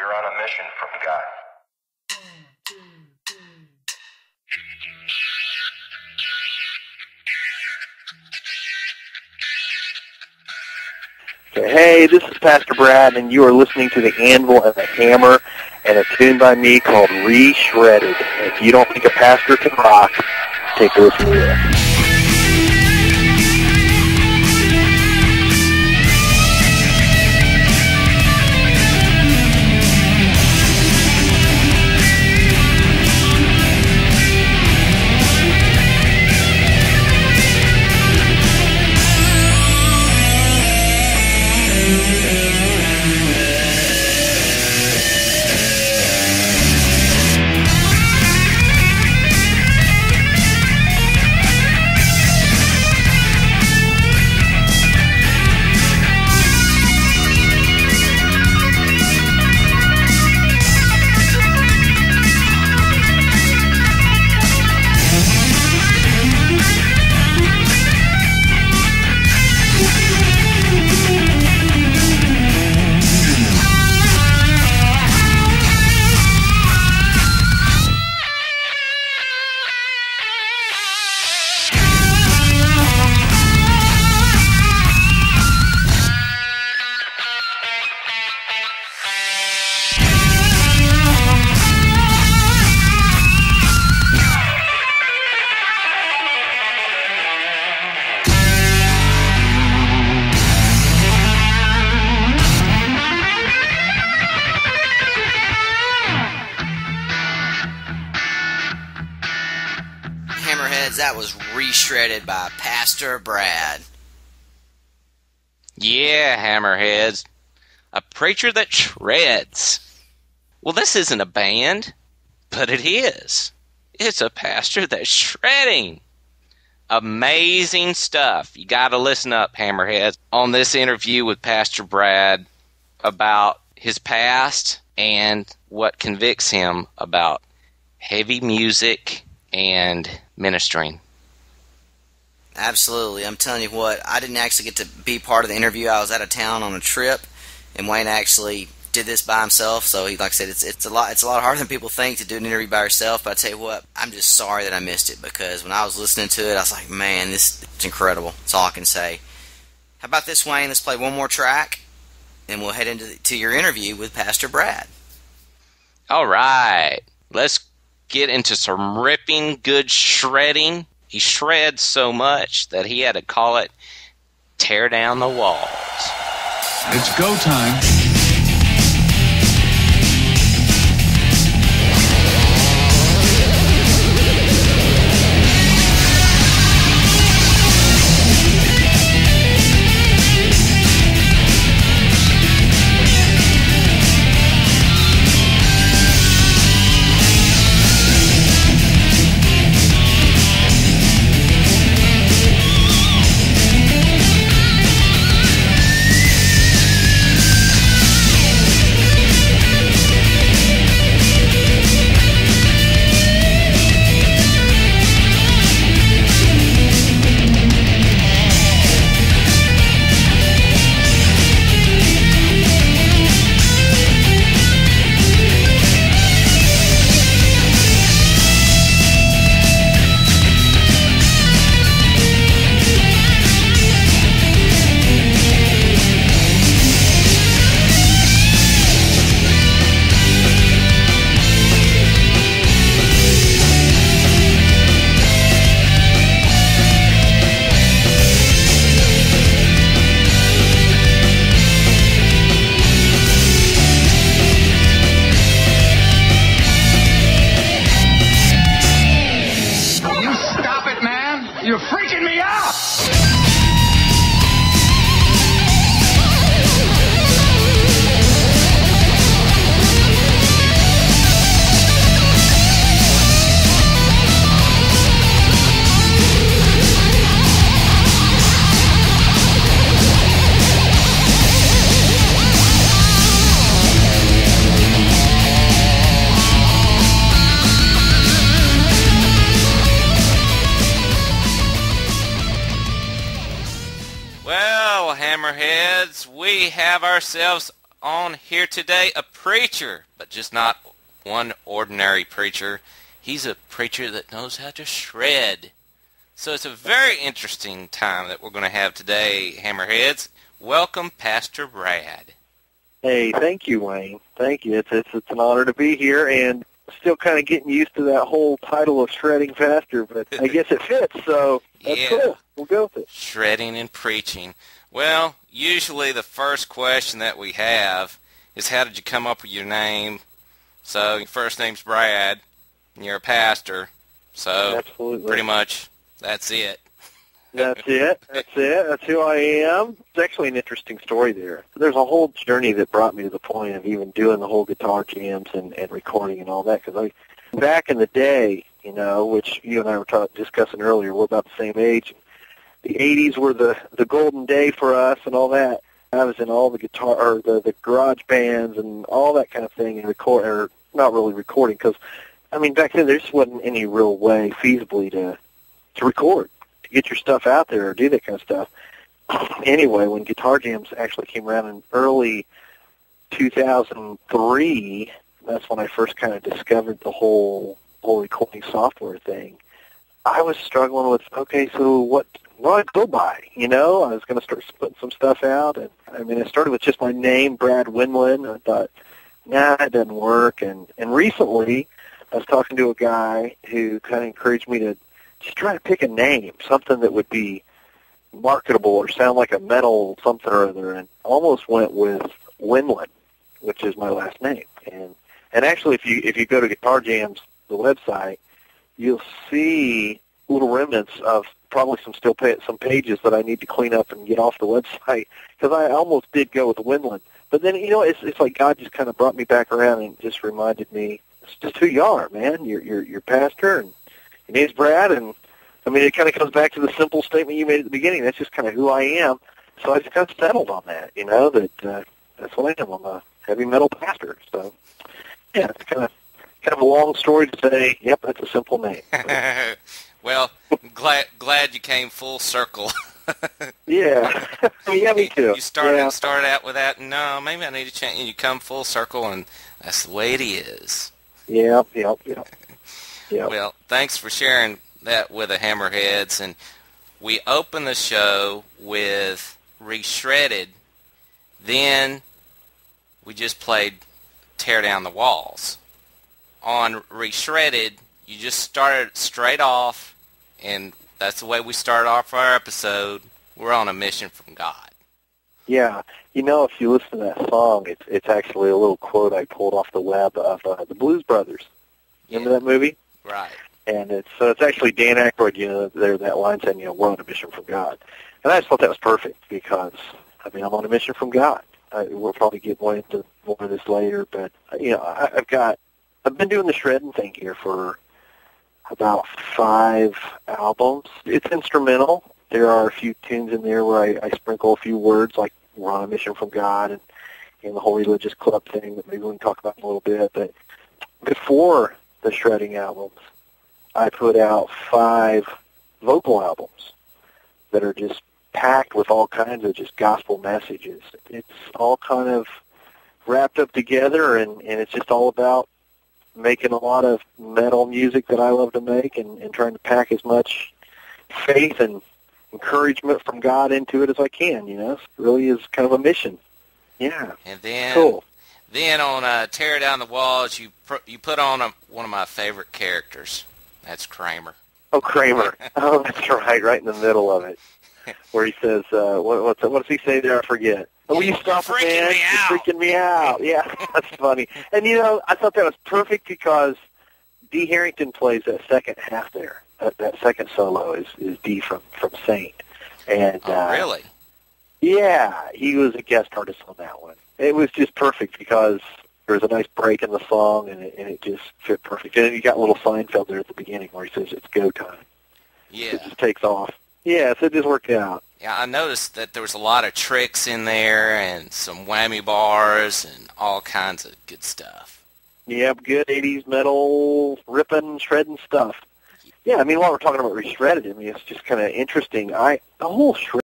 You're on a mission from God. Hey, this is Pastor Brad, and you are listening to the Anvil and the Hammer and a tune by me called Reshredded. If you don't think a pastor can rock, take a listen to this. That was Reshredded by Pastor Brad. Yeah, Hammerheads. A preacher that shreds. Well, this isn't a band, but it is. It's a pastor that's shredding. Amazing stuff. You got to listen up, Hammerheads, on this interview with Pastor Brad about his past and what convicts him about heavy music and ministering. Absolutely. I'm telling you what, I didn't actually get to be part of the interview. I was out of town on a trip, and Wayne actually did this by himself. So he, like I said, it's a lot harder than people think to do an interview by yourself. But I tell you what, I'm just sorry that I missed it, because when I was listening to it, I was like, man, this is incredible. That's all I can say. How about this, Wayne? Let's play one more track, and we'll head into your interview with Pastor Brad. All right. Let's get into some ripping good shredding. He shreds so much that he had to call it Tear Down the Walls. It's go time. You're freaking me out! Hammerheads, we have ourselves on here today a preacher, but just not one ordinary preacher. He's a preacher that knows how to shred. So it's a very interesting time that we're going to have today, Hammerheads. Welcome, Pastor Brad. Hey, thank you, Wayne. Thank you. It's an honor to be here, and still kind of getting used to that whole title of shredding pastor, but I guess it fits, so that's cool. We'll go with it. Shredding and preaching. Well, usually the first question that we have is, how did you come up with your name? So your first name's Brad, and you're a pastor, so Absolutely. Pretty much that's it. That's it. That's who I am. It's actually an interesting story there. There's a whole journey that brought me to the point of even doing the whole guitar jams and recording and all that, because back in the day, which you and I were discussing earlier, we're about the same age. The 80s were the golden day for us and all that. I was in all the the garage bands and all that kind of thing, and not really recording, because, back then there just wasn't any real way feasibly to record, to get your stuff out there or do that kind of stuff. Anyway, when guitar jams actually came around in early 2003, that's when I first kind of discovered the whole recording software thing. I was struggling with, okay, so what do I go by? I was going to start putting some stuff out, and I started with just my name, Brad Winland. I thought, nah, that doesn't work. And recently, I was talking to a guy who kind of encouraged me to just try to pick a name, something that would be marketable or sound like a metal something or other, and almost went with Winland, which is my last name. And actually, if you go to Guitar Jams, the website, you'll see little remnants of probably some pages that I need to clean up and get off the website, because I almost did go with Winland. But then, it's like God just kind of brought me back around and just reminded me, it's just who you are, man. You're pastor, and your name's Brad, and it kind of comes back to the simple statement you made at the beginning. That's just kind of who I am. So I just kind of settled on that, that that's what I am. I'm a heavy metal pastor. So, yeah, it's kind of a long story to say, yep, that's a simple name. Well, glad you came full circle. Yeah. Yeah, me too. You started out with that, no, maybe I need to change, and you come full circle, and that's the way it is. Yep. Well, thanks for sharing that with the Hammerheads, and we open the show with Reshredded. Then we just played Tear Down the Walls. On Reshredded, you just started straight off, and that's the way we start off our episode. We're on a mission from God. Yeah. If you listen to that song, it's actually a little quote I pulled off the web of the Blues Brothers. Remember that movie? Right. And it's actually Dan Aykroyd, there that line saying, we're on a mission from God. And I just thought that was perfect, because, I'm on a mission from God. We'll probably get more into more of this later, but, I've been doing the shredding thing here for about 5 albums. It's instrumental. There are a few tunes in there where I sprinkle a few words, like we're on a mission from God, and the whole religious club thing that maybe we can talk about in a little bit. But before the shredding albums, I put out 5 vocal albums that are just packed with all kinds of just gospel messages. It's all kind of wrapped up together, and it's just all about making a lot of metal music that I love to make, and trying to pack as much faith and encouragement from God into it as I can. It really is kind of a mission. Yeah. And then, cool. Then on Tear Down the Walls, you put on one of my favorite characters. That's Kramer. Oh, Kramer. Oh, that's right in the middle of it, where he says, what does he say there? I forget. Will you stop it, man? You're freaking me out. Yeah, that's funny. And, I thought that was perfect, because Dee Harrington plays that second half there. That second solo is Dee from Saint. And, really? Yeah, he was a guest artist on that one. It was just perfect, because there was a nice break in the song, and it just fit perfect. And then you got a little Seinfeld there at the beginning where he says it's go time. Yeah. It just takes off. Yeah, so it just worked out. Yeah, I noticed that there was a lot of tricks in there, and some whammy bars, and all kinds of good stuff. Yep, good 80s metal, ripping, shredding stuff. Yeah, while we're talking about Reshredded, it's just kind of interesting. The whole shred